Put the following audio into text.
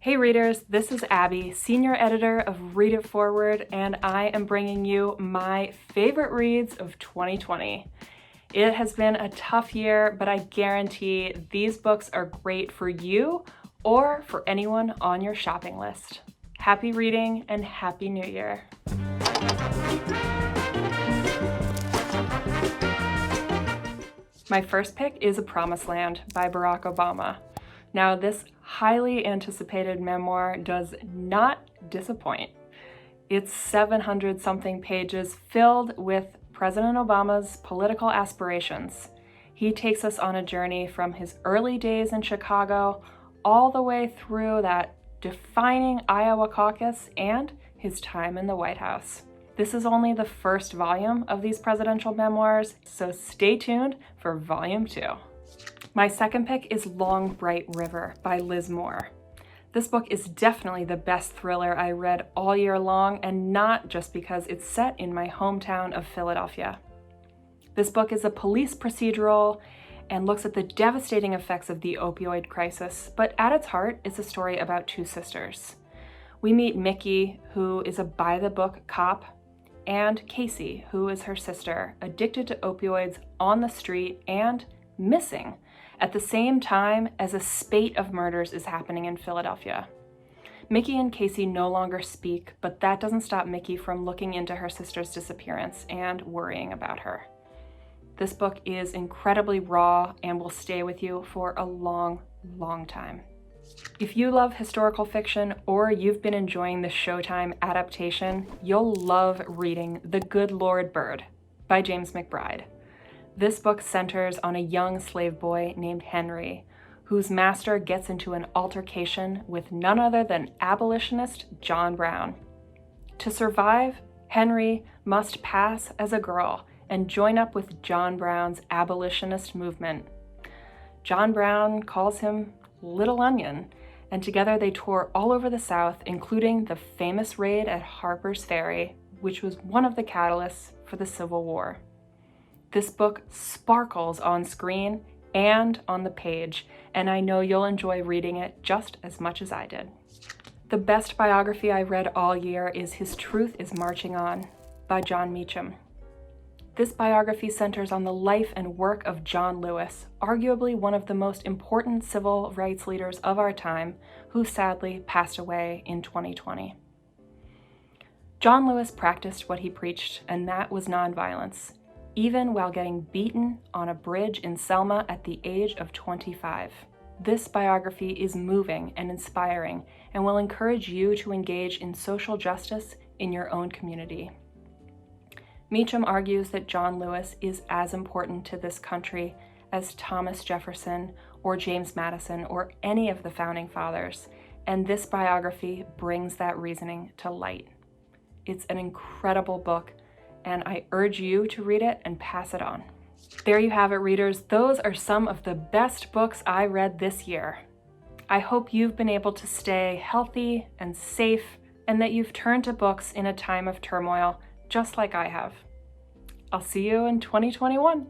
Hey readers, this is Abby, senior editor of Read It Forward, and I am bringing you my favorite reads of 2020. It has been a tough year, but I guarantee these books are great for you or for anyone on your shopping list. Happy reading and Happy New Year. My first pick is A Promised Land by Barack Obama. Now, this highly anticipated memoir does not disappoint. It's 700-something pages filled with President Obama's political aspirations. He takes us on a journey from his early days in Chicago all the way through that defining Iowa caucus and his time in the White House. This is only the first volume of these presidential memoirs, so stay tuned for volume 2. My second pick is Long Bright River by Liz Moore. This book is definitely the best thriller I read all year long, and not just because it's set in my hometown of Philadelphia. This book is a police procedural and looks at the devastating effects of the opioid crisis, but at its heart, it's a story about two sisters. We meet Mickey, who is a by-the-book cop, and Casey, who is her sister, addicted to opioids on the street and missing at the same time as a spate of murders is happening in Philadelphia. Mickey and Casey no longer speak, but that doesn't stop Mickey from looking into her sister's disappearance and worrying about her. This book is incredibly raw and will stay with you for a long, long time. If you love historical fiction or you've been enjoying the Showtime adaptation, you'll love reading The Good Lord Bird by James McBride. This book centers on a young slave boy named Henry, whose master gets into an altercation with none other than abolitionist John Brown. To survive, Henry must pass as a girl and join up with John Brown's abolitionist movement. John Brown calls him Little Onion, and together they tour all over the South, including the famous raid at Harper's Ferry, which was one of the catalysts for the Civil War. This book sparkles on screen and on the page, and I know you'll enjoy reading it just as much as I did. The best biography I read all year is His Truth is Marching On by John Meacham. This biography centers on the life and work of John Lewis, arguably one of the most important civil rights leaders of our time, who sadly passed away in 2020. John Lewis practiced what he preached, and that was nonviolence, even while getting beaten on a bridge in Selma at the age of 25. This biography is moving and inspiring and will encourage you to engage in social justice in your own community. Meacham argues that John Lewis is as important to this country as Thomas Jefferson or James Madison or any of the founding fathers, and this biography brings that reasoning to light. It's an incredible book, and I urge you to read it and pass it on. There you have it, readers. Those are some of the best books I read this year. I hope you've been able to stay healthy and safe, and that you've turned to books in a time of turmoil, just like I have. I'll see you in 2021.